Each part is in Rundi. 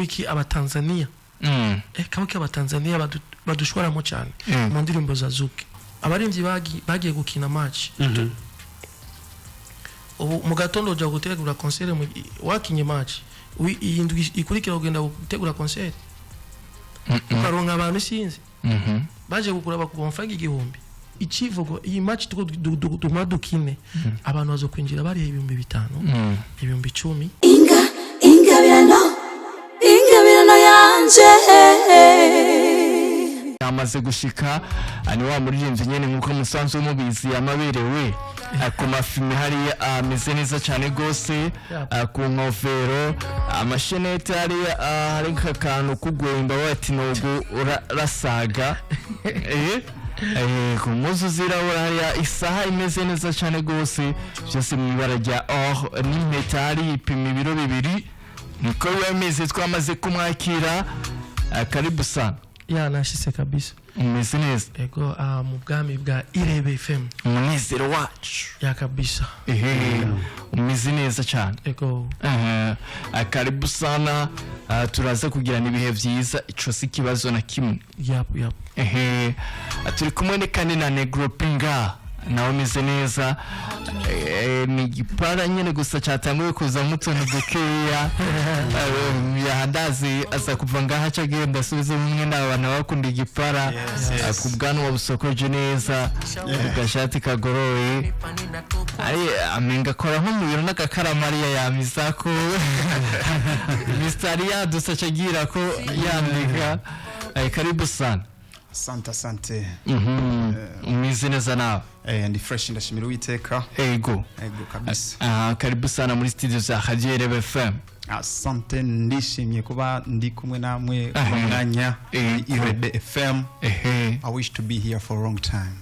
wiki abatanzania kabuki abatanzania badushwaramo cyane mu ndirimbo za Zuki abarimvyi bagiye gukina match mu gatondo ujya gutegura concert wakinye match iyindwi ikurikira ugenda gutegura concert ukaronka abantu sinzi baje gukura bakugonfanga igihumbi ikivugo iyi match dukine abantu bazo kwinjira bari 5,000 10,000 ingabirano yanje amaze gushika ani wa muririmbyi nyene nkuko musanzwe mubizi amaberewe ku mafilme hari ameze neza cyane gose ku nkofero amashenete hari kakantu kugwemba bati nogo rasaga ku muzu zirabura hari isaha imeze neza cyane gose byose mu ibara rya or n'imetali ipima ibiro 2 niko yameze twamaze kumwakira karibu sana nashise kabisa umeze neza ego mu bwami bwa Irebe FM umunezero wacu kabisa umeze neza cyane ego karibu sana turaza kugira nibihe byiza ico si kibazo na kimwe yap turi kumwe ne kandi na Negro Pinga nawe umeze neza ni gipara nyene gusa cyatanguye kuza mutonto dukeya yahandazi asa kuva ngaha cyagenda subiza umwe n'abana bakunda igipara kubwanwa busokoje neza gashati kagoroye ari amenga kora nko mu biro n'agakaramariya yamizako Mysteria dusa cyagira ko yandika karibu sana Asante. Umeze neza nawe ndi fresh ndashimira Uwiteka. Ego kabisa. Karibu sana muri studio za Radio Irebe FM. Asante ndishimye kuba ndi kumwe namwe mwanya Irebe FM. I wish to be here for a long time.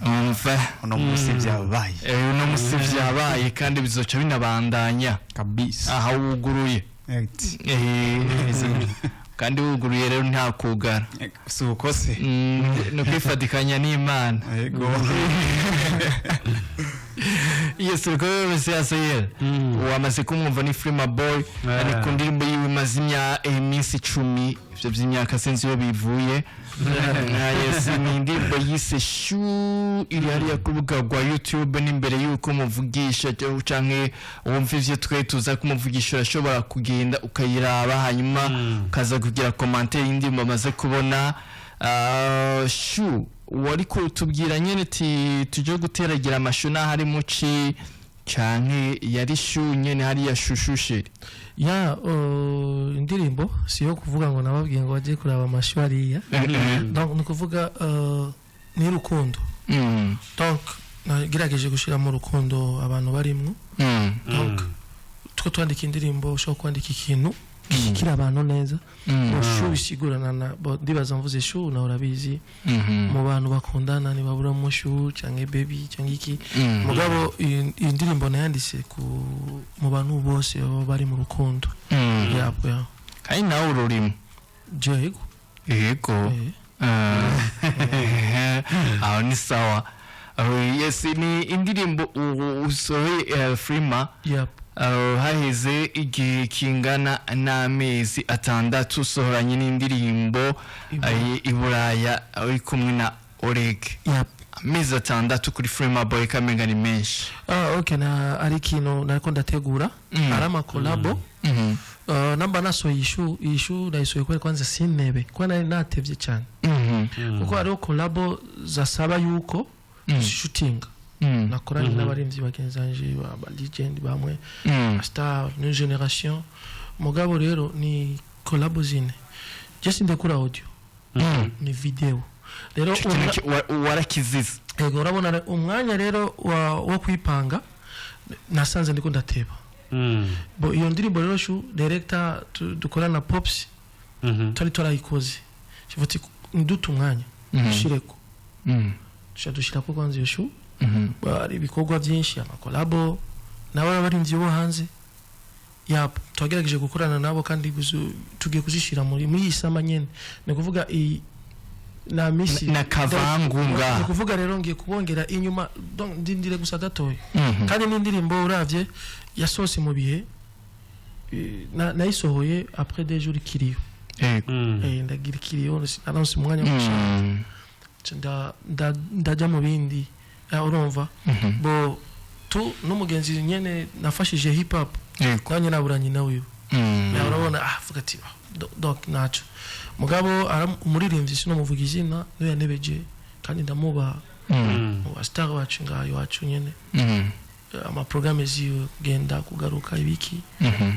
Ono musivyabaye. Ono musivyabaye kandi bizoca binabandanya kabisa. Aha wuguruye. Kandi wuguruye rero nta kugara sukose no kwifatikanya n'Imana yego Yesu ko yaseye wamaze kumwumva ni Frima Boy ari ku ndirimbo yiwe mazimya iminsi 10 ivyo by'imyaka sinzi yo bivuye Yesu ni indirimbo yise shu iri hariya ku rubuga rwa YouTube n'imbere yuko muvugisha canke wumva ivyo twe tuza kumuvugisha urashobora kugenda ukayiraba hanyuma ukaza kugira commentaire y'indirimbo amaze kubona shu wari ko tubwira nyene tuje guteragira amashuna hari muci canke yari shu nyene hari yashushushe indirimbo siyo kuvuga ngo nababwiye ngo baje kuraba amashuri ya donc nukuvuga ni rukundo donc nagerageje gushira mu rukundo abantu barimwe donc two twandika indirimbo sho kwandika ikintu kira abantu neza shu bisigurana na ndibaza mvuze shu na urabizi mu bantu bakundana ni babura mu shu canke baby canke iki mugabo indirimbo nayandise mu bantu bose bari mu rukundo yapo kai nawe ururimo jego aho ni sawa yes ni indirimbo usohoye Frima haheze igihe kingana n'amezi 6 usohoranye n'indirimbo iburaya uri kumwe na Oleg amezi 6 kuri Frima Boy kamenga ni menshi okay na ari kino nariko ndategura arama collabo namba naso ishu nayisoye kwa kwanza sinebe kwa natevye cyane kuko ari collabo zasaba yuko shooting nakoranye n'abarimvyi bagenzanje ba legend bamwe star new generation mugabo rero ni collabo zine just ndekura audio ni video rero warakiziza ego urabona umwanya rero wo kwipanga nasanze ndiko ndateba bo iyo ndirimbo rero shu director dukorana pops tari turayikoze kivuti ndutu umwanya shireko dushira ko kwanze shu bari ibikorwa byinshi amakolabo nawe abarimvyi bo hanze twagerageje gukorana nabo kandi tugiye kuzishira muri isama nyene ne kuvuga na misi na kavangunga ne kuvuga rero ngiye kubongera inyuma donc ndindire gusa datoye kandi n'indirimbo uravye yasohose mu bihe nayisohoye après des jours kiriyo ndagira ikiriyo aronse umwanya mushaka ndajya mu bindi urumva bo tu n'umugenzi nyene nafashije hip hop kwanye naburanye nawe urabona avuga ati donc nacho mugabo umuririmbyi sino muvuga izina no yanebeje kandi ndamuba wa star wacu ngayo wacu nyene ama programme ziwe kugenda kugaruka ibiki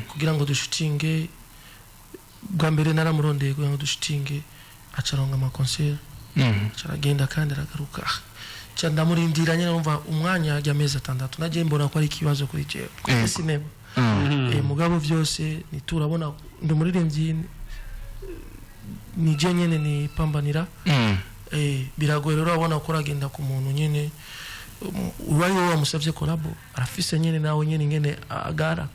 kugira ngo dushutinge bwa mbere naramurondeye kugira ngo dushutinge acaronga ama concert caragenda kandi aragaruka ndamurindira nyene numva umwanya ajya amezi 6 naje mbona ko ari kibazo kuri jewe kuri sinema mugabo vyose niturabona ndumuririmbyi ni je nyene ni pambanira biragoye rero abona ko ragenda ku muntu nyene ubaye wamusavye collabo arafise nyene nawe nyene agara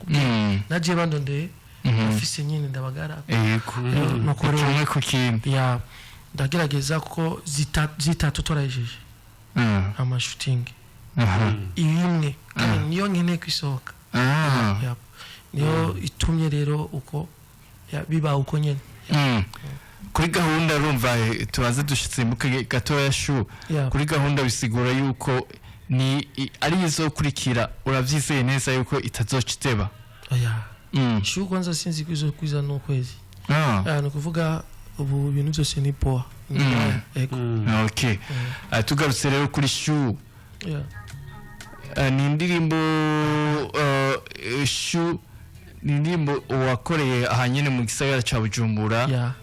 naje bandonde arafise nyene ndabagara nuko ku kindi ya ndagerageza ko zitatu torajeje ama shooting imwe kandi niyo nkene kwisohoka niyo itumye rero uko biba uko nyene kuri gahunda rumva tubaze dushitse mu gatoya shu kuri gahunda bisigura yuko ni ari izo kurikira uravyizeye neza yuko itazociteba shu kwanza sinzi kwiza no kwezi no kuvuga ubu bintu byose ni poa okay tugarutse rero kuri shu ni indirimbo shu ni indirimbo wakoreye ahanyene mu gisagara ca Bujumbura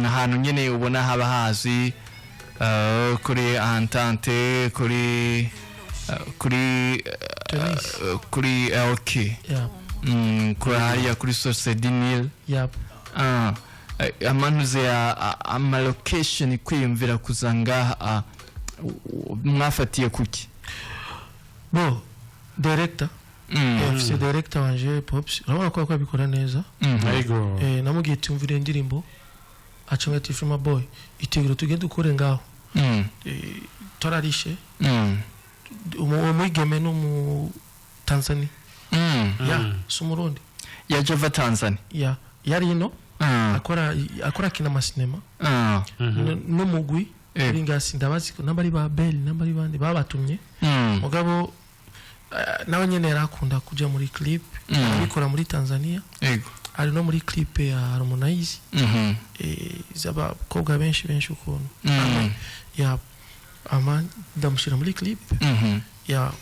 ahantu nyene ubona haba hazwi kuri Entente kuri okay kuri hariya kuri Source du Nil amanuze ama location kwiyumvira kuzanga mwafatiye kuki bo director office director wanje Pops urabona ko abikora neza yego namugiye tumvira indirimbo acanga ati Frima Boy itegero tugende ukore ngaho torarishe umwigeme no mu Tanzania sumurundi ya Java Tanzania yari ino akora kina masinema no mugwi ringasi ndabazi ko nabari ba Bell nabari bandi babatumye mugabo nawe nyene yarakunda kuja muri clip abikora muri Tanzania yego ari no muri clip ya Harmonize zaba koga benshi ukuntu ya ama ndamushira muri clip ya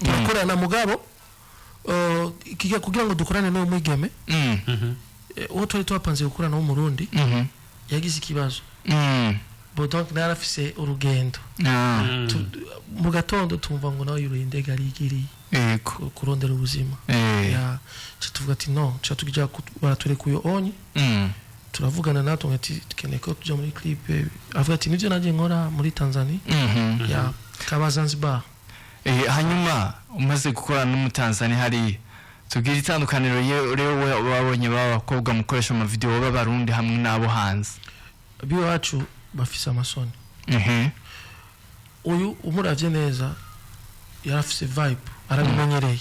bakora na mugabo kugira ngo dukorane no mwigeme uwo twari twapanze gukorana no Murundi yagize ikibazo donc narafise urugendo mu gatondo tumva ngo nawe yurinde garigiri kurondera ubuzima ya tuvuga ati no tugira baraturekuye onye turavugana nato ngati tukeneye ko tujya muri clip avuga ati nivyo naje nkora muri Tanzania ya kaba Zanzibar hanyuma umaze gukorana no mu Tanzania hari tugira itandukaniro rero babonye babakobwa mukoresha ama video b'abarundi hamwe nabo hanze biwacu bafise amasoni uyu umuravye neza yarafise vibe arabimenyereye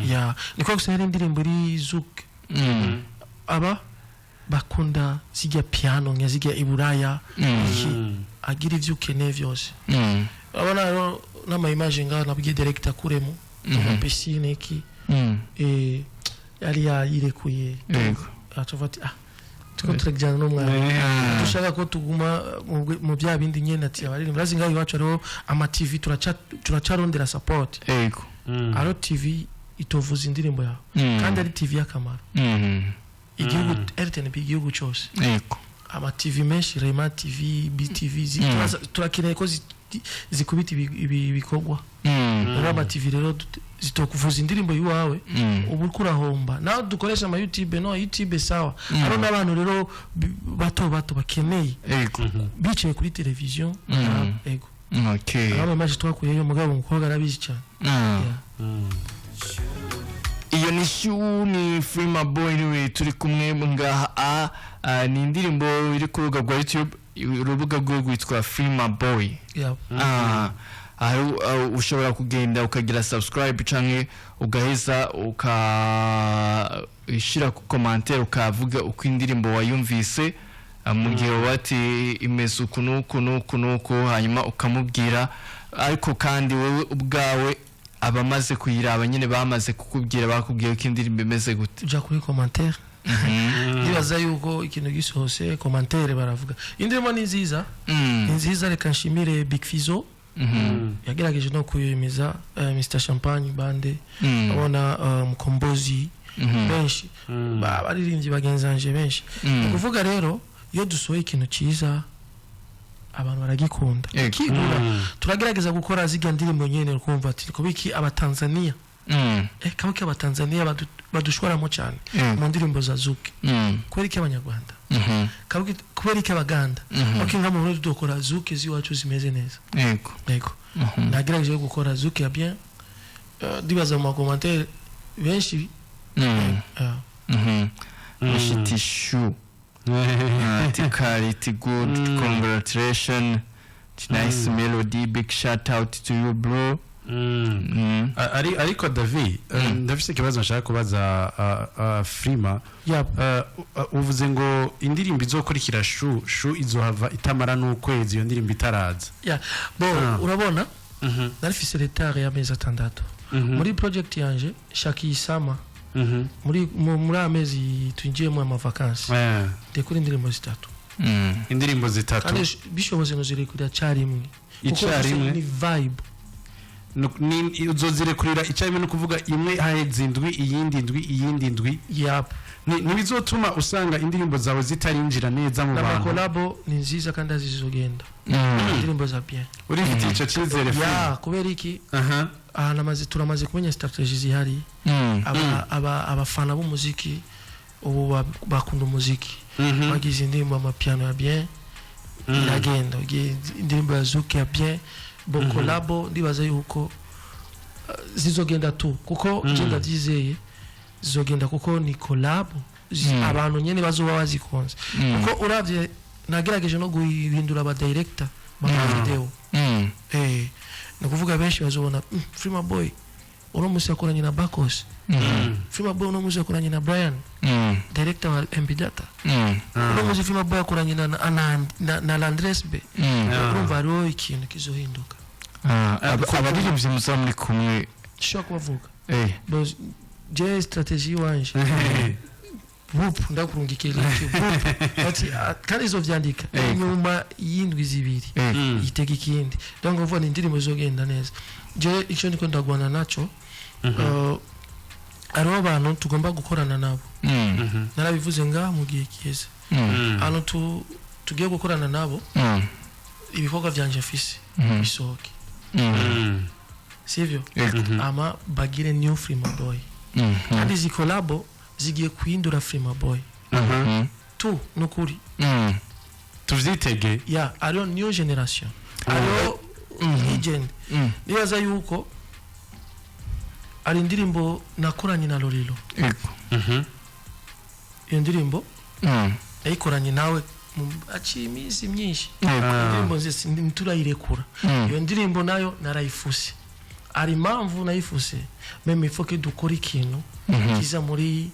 ya niko gusera indirimbo iri zouk aba bakunda zijya piano nyazijya iburaya agira ivyo ukeneye vyose abana rero nama image nga nabwiye director kuremo mu piscine iki yari yirekuye atuvati tuko turajyana no mwana dushaka ko tuguma mu bya bindi nyene ati abari murazi ngaho iwacu ariho ama TV turacarondera support yego aro TV itovuza indirimbo yawe kandi ari TV yakamara igihugu RTNB igihugu cyose yego ama TV menshi Rema TV BTV turakeneye ko zikubita ibikogwa ama TV rero zitokuvuza indirimbo yiwawe ubu kurahomba naho dukoresha ama YouTube sawa aro nabantu rero bato bakeneye bicaye kuri television ego okay aba maje twakuyeyo mugabo umukobwa arabizi cyane iyo ni shu ni Frima Boy niwe turi kumwe ngaha ni indirimbo iri ku rubuga rwa YouTube urubuga rwitwa Frima Boy ushobora kugenda ukagira subscribe canke ugaheza ukashira ku commentaire ukavuga uko indirimbo wayumvise amubwira wati imeze uku nuku hanyuma ukamubwira ariko kandi wewe ubwawe abamaze kuyiraba nyine bamaze kukubwira bakubwiye ko indirimbo imeze gute uja kuri commentaire nibaza yuko ikintu gisohose commentaire baravuga indirimbo ni nziza reka nshimire Big Fizzo yagerageje no kuyemiza Mr Champagne bande abona mukombozi benshi baririmbyi bagenzanje benshi kuvuga rero iyo dusohoye ikintu cyiza abantu baragikunda kigura turagerageza gukora ziga ndirimbo nyene ukumva ati kubiki abatanzania kabiki abatanzania badushwaramo cyane mu ndirimbo za Zuke kwereke abanyarwanda kabiki kwereke abaganda nka mu Burundi dukora Zuke ziwacu zimeze neza yego nagerageje gukora Zuke ya bien dibaza mu commentaire benshi Tishu It's good, congratulations, nice melody, big shout out to you bro. Ariko David ndafise kibazo nshaka kubaza Frima uvuze ngo indirimbo izokurikira shu izohava itamara n'ukwezi iyo ndirimbo itaraza urabona narifise retard ya mezi 6 muri project yanje Shaki Sama muri amezi twinjiyemo amavakansi ndekura indirimbo 3 indirimbo 3 kandi bishoboze no ziri kuri acarimwe ni vibe ni uzozirekurira icyarimwe no kuvuga imwe haheze indwi iyindi ndwi nibizotuma usanga indirimbo zawe zitarinjira neza mu bantu collabo ni nziza kandi azizogenda indirimbo za bien urifite ico cyizere kubera iki turamaze kumenya strategy zihari abafana b'umuziki ubu bakunda umuziki bagize indirimbo amapiano ya bien iragenda indirimbo ya Zuke ya bien collabo ndibaza yuko zizogenda tu kuko genda dizeye zizogenda kuko ni collabo abantu nyene bazoba bazikonze kuko uravye nagerageje no guhindura aba director ba video nakuvuga benshi bazobona Frima Boy uno musi akoranye na Bakos Frima Boy uno musi akoranye na Brian director wa MB Data uno musi Frima Boy akoranye na Landres B urumva rero ikintu kizohinduka abaririmbyi musa muri kumwe shaka bavuga je strategy wanje ndakurungikira ati kandi izo vyandika nyuma yindwi zibiri itega ikindi donc uvuga indirimbo izogenda neza je icyo ndiko ndagwana naco ari abantu tugomba gukorana nabo narabivuze nga mu gihe kize ano tugiye gukorana nabo ibikorwa byanje fisi bisohoke sivyo ama bagire new Frima Boy kandi zi collabo zigiye kuhindura Frima Boy tu nukuri tuvyitege ariyo new generation ariyo legend nibaza yuko ari indirimbo nakoranye na Lolilo iyo ndirimbo nayikoranye nawe aci imisi myinshi indirimbo nzese nturayirekura iyo ndirimbo nayo narayifuse ari impamvu nayifuse meme ifoke dukora ikintu kiza muri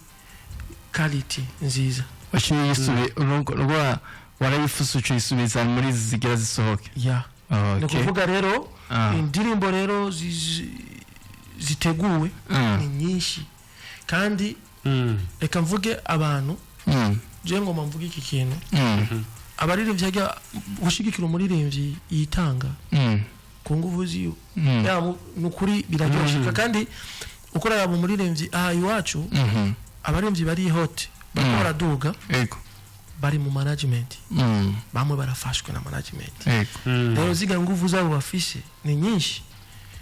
quality nziza washiyisubiye urwa warayifuse ucisubiza muri zigira zisohoke no kuvuga rero indirimbo rero ziteguwe ni nyinshi kandi reka mvuge abantu je ngoma mvuge iki kintu abaririmbyi ajya gushigikira umuririmbyi yitanga ku nguvu ziyo nukuri biraryoshye kandi ukora mu muririmbyi iwacu abaririmbyi bari hot bakora duga bari mu management bamwe barafashwe na management rero ziga nguvu zabo bafise ni nyinshi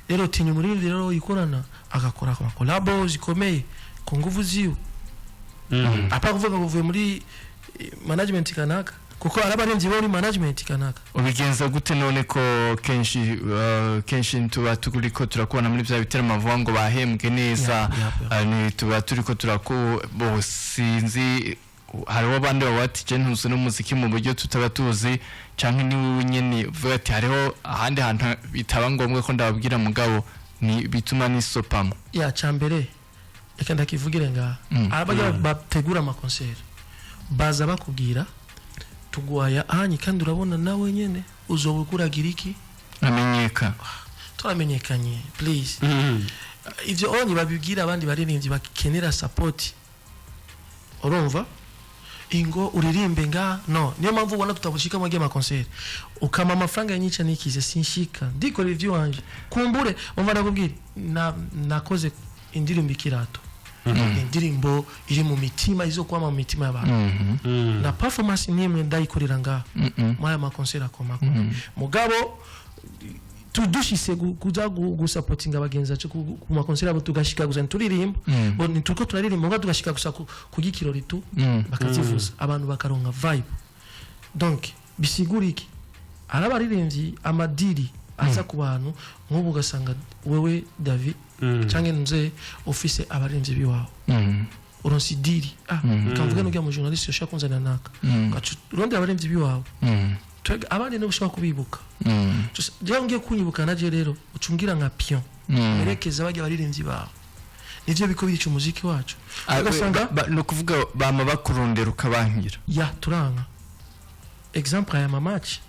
rero tinye umuririmbyi rero yikorana agakora collabo zikomeye ku nguvu ziyo apa kuvuga ngo uvuye muri management kanaka kuko arabarenzi bari management kanaka ubigenza gute none ko kenshi tuba turiko turakubona muri bya bitera mavuga ngo bahembwe neza ni tuba turiko sinzi hariho abandi bati je ntuzi n'umuziki mu buryo tutaba tuzi canke ni wewe nyene uvuga ati hariho ahandi hantu bitaba ngombwa ko ndababwira mugabo ni bituma nisopamo cyambere reka ndakivugire nga abaga bategura ama concert baza bakubwira tugwaya anyi kandi urabona nawe nyene uzobukuragira iki amenyeka turamenyekanye please ivyo onye babibwira abandi baririmbyi bakenera support urumva ingo uririmbe nga no niyo mpamvu ubona tutabushika mu game concert ukama amafaranga yanyica nikize sinshika ndiko review wanje kumbure umva nakubwira nakoze indirimbo ikirato indirimbo iri mu mitima izo kwama mu mitima y'abantu na performance nimwe ndayikorera nga maya ma concert akomako mugabo tudushise kuza gusupportinga abagenza cyo ku makonsera abo tugashika gusa turirimba bo nituko turaririmba ngo tugashika gusa kugikirori tu bakazivuza abantu bakaronka vibe donc bisiguriki arabaririmbyi amadiri aza ku bantu nk'ubu gasanga wewe David canke nze office abaririmbyi biwawe uronsi diri kamvuga no mu journaliste yo shakunzana naka ronde abaririmbyi biwawe abandi no gushaka kubibuka ngiye kunyibuka naje rero ucungira nka pion merekeza bajya baririmbyi bawe nivyo biko bica umuziki wacu ugasanga no kuvuga bama bakurondera ukabankira ya turanga exemple ya match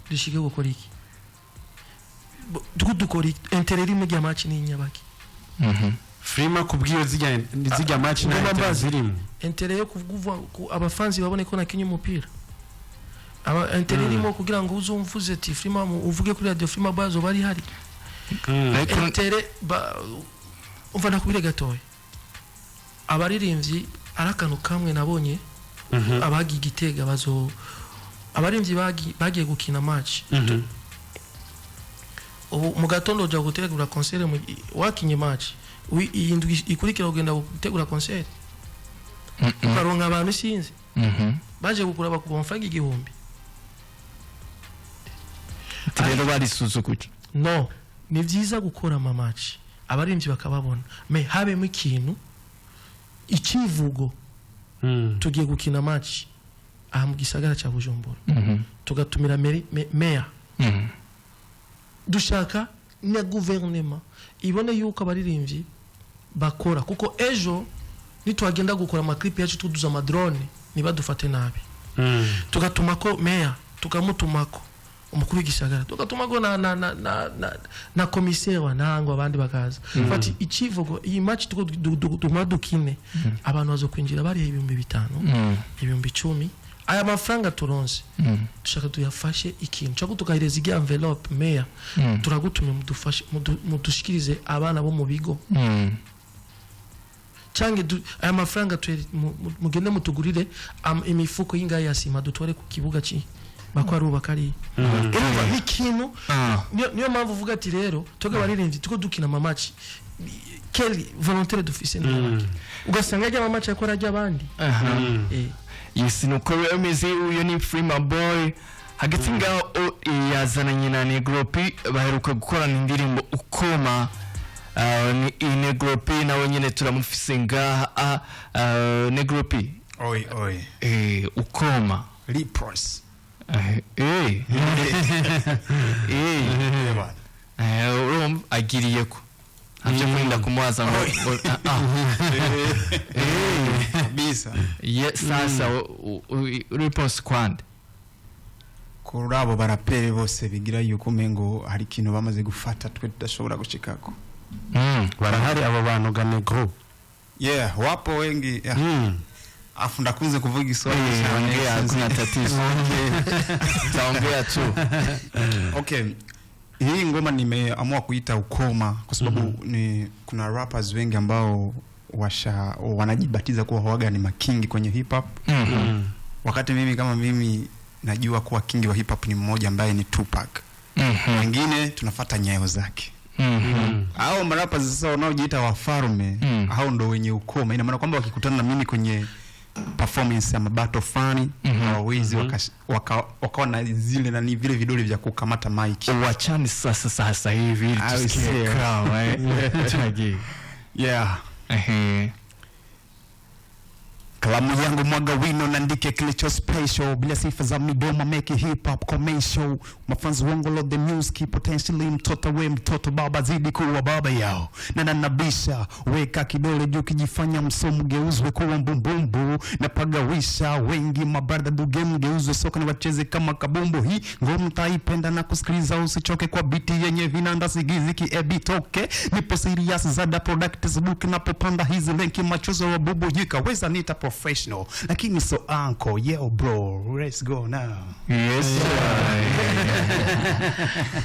dishike gukora iki dukora intereri mu gihe match ni nyabaki Frima kubwiyo zijya match na zirimo intereri yo kuvuga abafanzi babone ko nakinye umupira aba intererimo kugira ngo uzumvuze ati Frima uvuge kuri radio Frima bazo bari hari intere umva nakubire gatoya abaririmbyi arakanu kamwe nabonye abagi Gitega bazo abaririmbyi bagiye gukina match mu gatondo jya gutegura concert wakinye match ikurikira ugenda gutegura concert ukaronka abantu sinzi baje gukura bakugwa amafaranga 1000 rero barisuzu kuki no ni byiza gukora ama match abaririmbyi bakababona me habemo ikintu ikivugo tugiye gukina match aha mu gisagara cya Bujumbura tugatumira meya dushaka na gouvernement ibone yuko abaririmbyi bakora kuko ejo nitwagenda gukora ama clip yacu tuduza ama drone niba dufate nabi tugatumako meya tukamutumako umukuru w'igisagara tugatumako na commissaire wanango abandi bakaza fati ikivugo iyi match tumadukine abantu bazo kwinjira bari 5,000 10,000 aya mafaranga turonse dushaka tuyafashe ikintu cyo tukahireza igi envelope meya turagutumye mudufashe mudushikirize abana bo mu bigo change aya mafaranga mugende mutugurire imifuko y'ingayi ya sima dutware ku kibuga ci bakwaruba kari ikintu niyo mpamvu uvuga ati rero toge baririmbyi tuko dukina ama match quel volontaire d'office n'abandi ugasanga ajya ama match yakora ajya abandi yesi nuko bemeze uyo ni Frima Boy hagati ngaho yazananye na Negropi baheruka gukorana indirimbo ukoma ni Negropi nawe nyene turamufise ngaha Negropi oi ukoma Repros rom agiriyeko Anje kwenda kumuwaza ngo bisa sasa Repos kwande kuri abo barapere bose bigira yuko mengo hari ikintu bamaze gufata twe tudashobora gushikako barahari abo bantu ga Negro wapo wengi afu ndakunze kuvuga Kiswahili ongea hakuna tatizo taongea tu okay hii ngoma nimeamua kuita ukoma kwa sababu kuna rappers wengi ambao wanajibatiza kuwa huaga ni makingi kwenye hip hop wakati mimi najua kuwa kingi wa hip hop ni mmoja ambaye ni Tupac wengine tunafuata nyayo zake hao rappers sasa wanaojiita wafalme hao ndo wenye ukoma ina maana kwamba wakikutana na mimi kwenye performance ya mabato fani hawawezi wakawa na zile na ni vile vidole vya kukamata mic wachani sasa hivi tusikie kama tagi Kalamu yangu mwaga wino nandike kilicho special bila sifa za midomo make hip hop commercial mafanzi wangu lo the music potentially mtoto baba zidi kuwa baba yao na nanabisha weka kidole juu kijifanya msomu geuzwe kuwa mbumbumbu na pagawisha wengi mabrada do game geuzwe soka na wacheze kama kabumbu hii ngoma taipenda na kusikiliza usichoke kwa biti yenye vinanda sigizi kiebitoke nipo serious zada product book napopanda hizi lenki machozo wa bubu jikaweza nita professional lakini so uncle yeah bro let's go now yes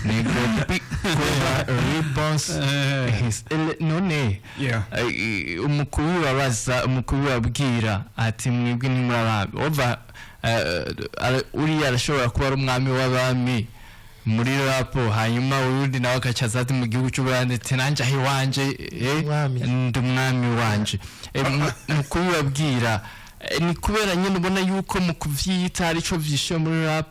nigga kwa response his none yeah umukuru wabaza umukuru wabwira ati mwebwe ni murababi ova uri arashobora kuba ari umwami w'abami muri rapo hanyuma urundi nawe akacaza ati mu gihugu cy'Uburundi tenanja hiwanje ndi umwami wanje mukuru wabwira ni kubera nyine ubona yuko mu kuvyita arico vyishe muri rap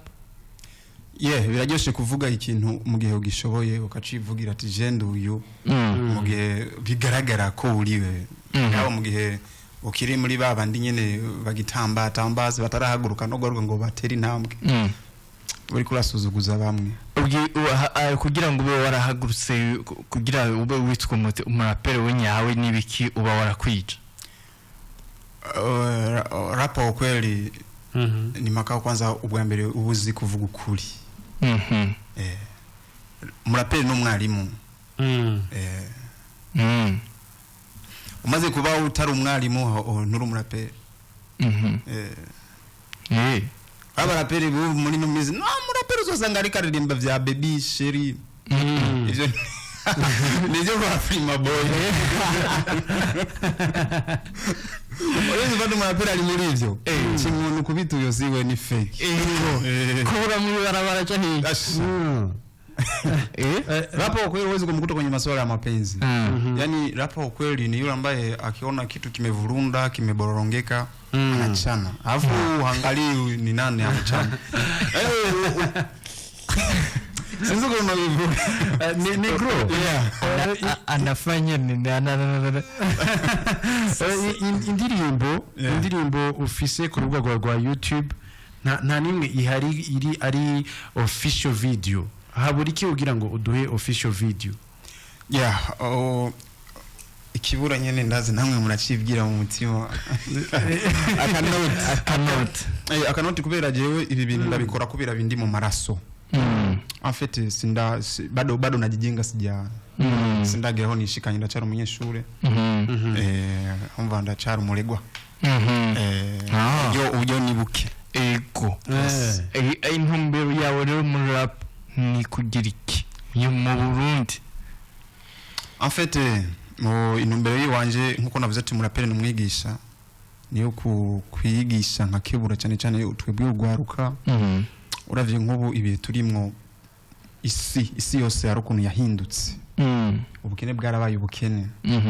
biraryoshe kuvuga ikintu mu gihe ugishoboye ukacivugira ati jende uyu mu gihe bigaragara ko uriwe yabo mu gihe ukiri muri babandi nyene bagitambaza batarahaguruka no gorwa ngo bateri intambwe uri kurasuzuguza bamwe kugira ngo ube warahagurutse kugira ube witwa umuraperi w'inyawe nibiki uba warakwija rapa ukweli ni makao kwanza ubwa mbere ubuzi kuvuga ukuri umuraperi n'umwarimu umaze kuba utari umwarimu nturi umuraperi abaraperi muri no mizi no muraperi uzosanga ari karirimba vya baby sheri ivyo nivyo ba Frima Boy Oyo bado muraperi ari muri ivyo kimuntu kubita uyo siwe ni fake kura muri barabara cyane Rapa kweli huwezi kumkuta kwenye masuala ya mapenzi. Yani rapa kweli ni yule ambaye akiona kitu kimevurunda, kimeborongeka, anachana. Alafu angalie ni nani anachana. Sinzo kuna hivyo. Negro. Anafanya ni indirimbo ufise ku rubuga rwa YouTube nta nimwe ihari ari official video. Haburiki ugira ngo uduhe official video. Ikibura nyene ndazi namwe muracibwira mu mutima. Akanoti kubera jewe ibi bintu ndabikora kubera bindi mu maraso. En fait bado najijenga sindageraho nishikanye ndacari umunyeshure. Umva ndacari umuregwa. Yo uburyo nibuke. Ego. Intumbero yawe rero muri rap ni kugira iki yo mu Burundi? En fait intumbero yiwanje nkuko navuze ati muraperi n'umwigisha niyo kwigisha nkakibura cyane cyane utwebwe ugwaruka. Uravye nkubu ibi turimwo isi yose ari ukuntu yahindutse. Ubukene bwarabaye ubukene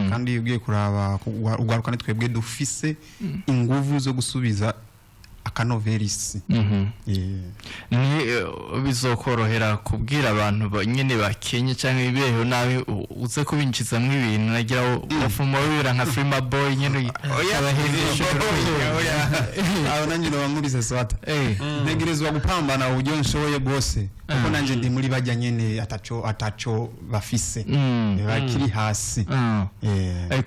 kandi ugiye kuraba ugwaruka ne twebwe dufise inguvu zo gusubiza akanoverisi. Ni bizokorohera kubwira abantu nyene bakenye canke ibeho nawe uze kubinjizamwe ibintu nagira bafuma wibira nka Frima Boy nyene abahendesha aho nanjye no bamurize swata ntegerezwa gupambana uburyo nshoboye bwose kuko nanje ndi muri bajya nyene ataco bafise bakiri hasi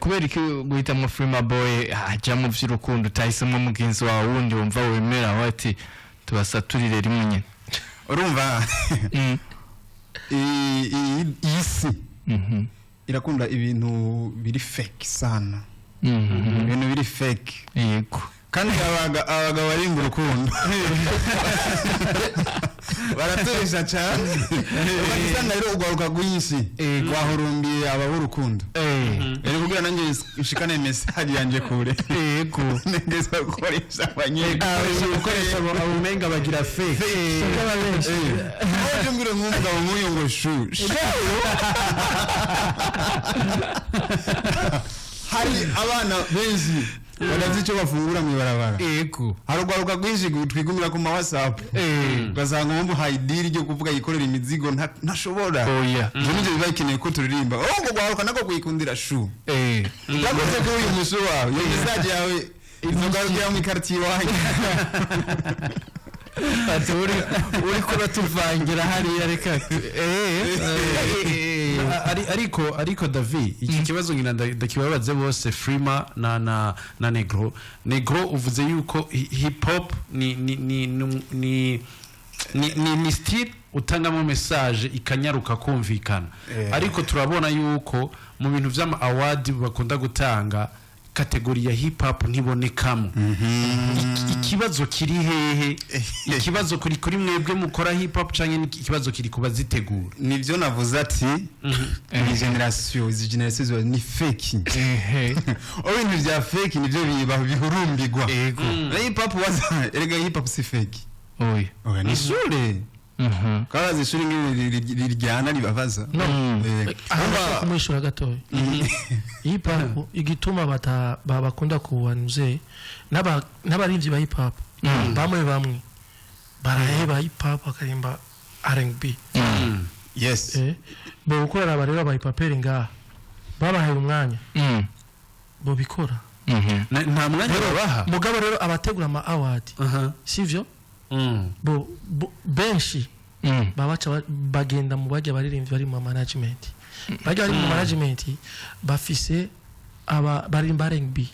kubera iki guhita mu Frima Boy haja mu vy'urukundo utahisemo mugenzi wawe wundi wumva wemera wati tubasaturire rimwe nyene urumva isi irakunda ibintu biri fake sana ibintu biri fake yego kandi abaga bari mu rukundo baratoresha cyane bakisanga rero ugaruka gwinshi kwahurumbiye ababurukundo rero kugira nanjye ushikane message yanje kure yego nengeza gukoresha abanyega gukoresha umenga bagira fake shaka benshi aho ngire nk'umugabo muyo ngo shu hari abana benshi badazi cyo bafungura mu barabara yego harugwaruka gwinshi twigumira ku ma WhatsApp gasanga umbu haidiri ryo kuvuga yikorera imizigo ntashobora oya nje bibakeneye ko turirimba ngo gwaruka nako kwikundira shu yakoze ko uyu mushu wawe yagizaje yawe izogarugira mu quartier wanyu ati uri kuratuvangira hariya reka ariko David iki kibazo ngina ndakibabaze bose Frima na Negro uvuze yuko hip hop ni style utangamo message ikanyaruka kumvikana ariko turabona yuko mu bintu vy'ama award bakunda gutanga kategori ya hip hop ntibonekamo ikibazo kiri hehe ikibazo kuri mwebwe mukora hip hop canke ikibazo kiri kubazitegura nivyo navuze ati izi generation ni fake ibintu vya fake nivyo biba bihurumbigwa hip hop waza erega hip hop si fake oya ni sure kaza ishuri ngirijyana ribabaza aha kumwishura gatoya hip hop igituma bakunda kuwanuze n'abarivyi ba hip hop bamwe baraheba hip hop akarimba R&B yes bo ukora abarero ba hip hop nga babahaye umwanya bo bikora nta mwanya babaha mugabo rero abategura ama award sivyo bo benshi babaca bagenda mu bajya baririmbyi bari mu management bajya bari mu management bafise aba barimba R&B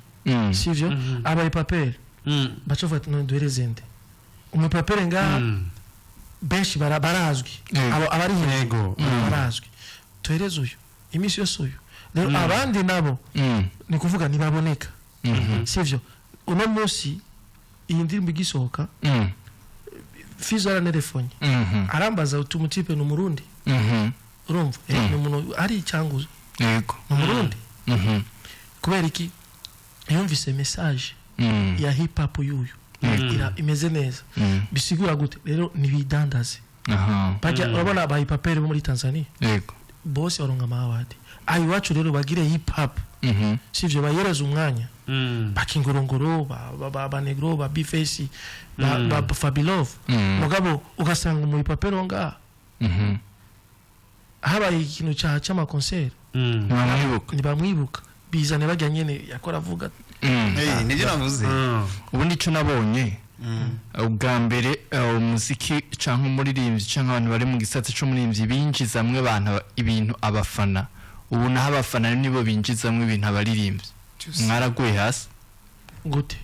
sivyo aba papel baca fata no duherezende umupapel nga benshi barazwi abo abari yego barazwi tuhereze uyu imisi yose uyu rero abandi nabo ni kuvuga ntibaboneka sivyo uno munsi iyi ndirimbo igisohoka Fizo aranerefonye arambaza utumukipe no Murundi urumva ni umuntu ari cyanguzo yego no Murundi kubera iki yumvise message ya hip hop yuyu imeze neza bisigura gute rero nibidandaze bajya urabona ba hip hop muri Tanzania yego bose baronga amawadi ayi wacu rero bagire hip hop sivyo bayereza umwanya bakingorongoro ba Negro ba Bface ba Fabilov mugabo ugasanga mu ipapero nga habaye ikintu cyama concert ntibamwibuka bizane bajya nyene yakora avuga nibyo navuze ubundi cyo nabonye ubwa mbere umuziki canke umuririmbyi canke abantu bari mu gisatsi cyo murimbyi binjizamwe abantu ibintu abafana ubu naho abafana nibo binjizamwe ibintu abaririmbyi mwaraguye hasi gute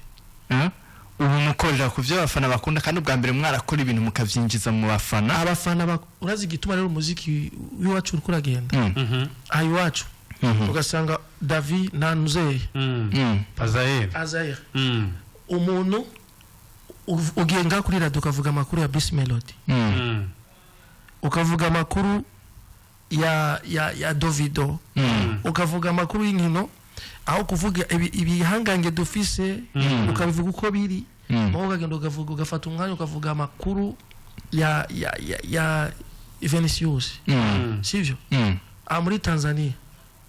ubu mukorera ku byo abafana bakunda kandi ubwa mbere mwarakora ibintu mukavyinjiza mu bafana abafana urazi gituma rero umuziki wiwacu uri kuragenda ayi wacu ugasanga David na Nuzeye Azair umuntu ugenga kuri radio ukavuga amakuru ya Bliss Melody ukavuga amakuru ya Dovido ukavuga amakuru y'inkino aho kuvuga ibihangange dufise ukabivuga uko biri aho gagenda ukavuga ugafata umwanya ukavuga amakuru ya Vinicius sivyo muri Tanzania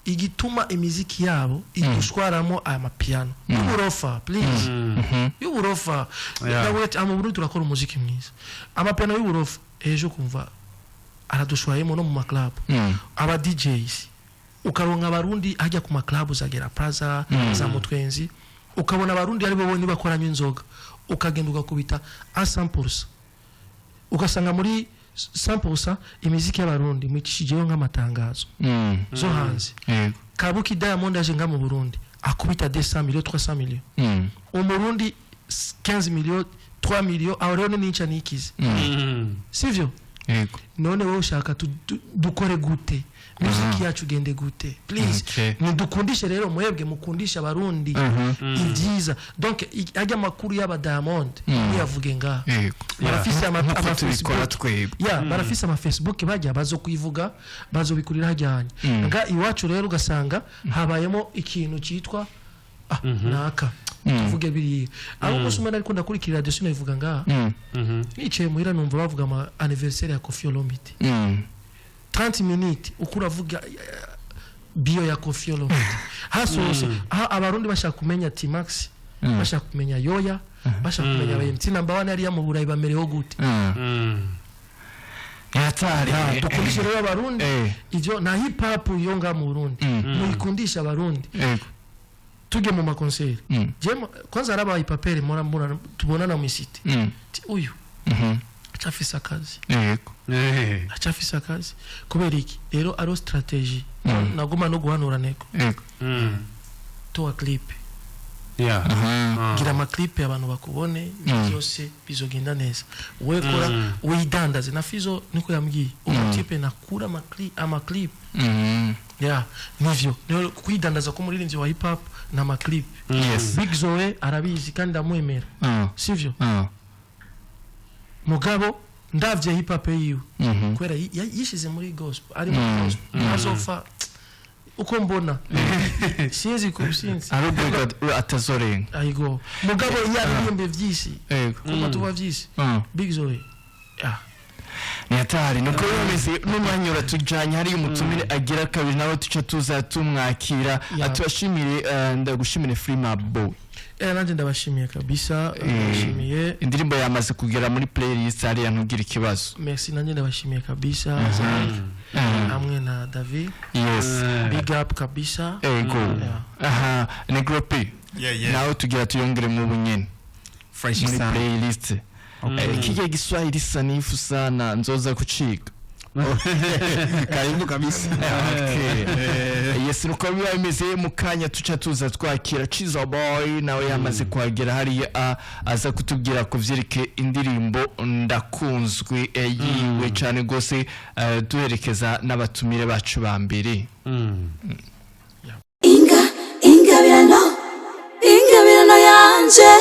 igituma imiziki yabo idushwaramo aya mapiano y'uburofa please y'uburofa nawe amuburu turakora umuziki mwiza amapiano y'uburofa ejo kumva aradushwayemo no mu maclub aba DJs ukaronka abarundi hajya ku maclub zagera Plaza za Mutwenzi ukabona abarundi ari bo bakoranye inzoga ukagenda ugakubita a 100% ugasanga muri 100% imiziki y'abarundi mwicishijeyo nk'amatangazo zo hanze Kabuki Diamond aje nga mu Burundi akubita 200 millions 300 millions umurundi 15 millions 3 millions aurone n'inca nikize sivyo yego none wowe ushaka dukore gute muziki yacu gende gute please ndukundishe rero mwebwe mukundisha abarundi ibyiza donc ajya makuru y'aba Diamond yavuge nga barafise ama Facebook barafise ama Facebook bajya bazo kuivuga bazo bikurira hajyanye nga iwacu rero ugasanga habayemo ikintu cyitwa naka tuvuge biri aho musumana ariko ndakurikira radio sino ivuga nga nice muhira numva bavuga ama anniversaire ya Koffi Olomide 30 minutes ukuravuga bio ya Koffi Olomide hasose abarundi bashaka kumenya T-Max bashaka kumenya Yoya bashaka kumenya abayimti number 1 ari ya mu Burayi bamereho gute yatari tukundisha rero abarundi ivyo na hip hop yonga mu Burundi muyikundisha abarundi tujye mu makonseri kwanza arabaye papere mbona tubonana mu isite uyu achafisa akazi yego achafisa akazi kubera iki rero aro strategy naguma no guhanura nego yego to clip gira ama clip abantu bakubone byose bizogenda neza wekora widandaze na Fizo niko yambwiye umutipe nakura ama clip nivyo rero kwidandaza ko muririnzi wa hip hop na ama clip Big Zoe arabizi kandi amwemera sivyo mugabo ndavye hip hop yiwe kwera yishize muri gospel ari mu gospel azofa uko mbona siezi kusinzi arubwo atazorenga ayigo mugabo yariyembe vyisi kuma tuba vyisi Big Zoe Niatari nuko yomeze n'umwanyura tujanye hari umutumire agira kabiri nawe tuca tuza tumwakira atubashimire ndagushimire Freema Boy nanje ndabashimiye kabisa ndabashimiye indirimbo yamaze kugera muri playlist ari yantugira ikibazo merci nanje ndabashimiye kabisa amwe na David big up kabisa ego Negro P nawe tugira tuyongere mu bunyene fresh muri playlist kike Kiswahili sanifu sana nzoza kuchika karibu kabisa yes nuko biba bimeze mu kanya tuca tuza twakira Chizo Boy nawe yamaze kwagera hari aza kutubwira ko vyereke indirimbo ndakunzwe yiwe cyane gose duherekeza n'abatumire bacu ba mbere Ingabirano yanje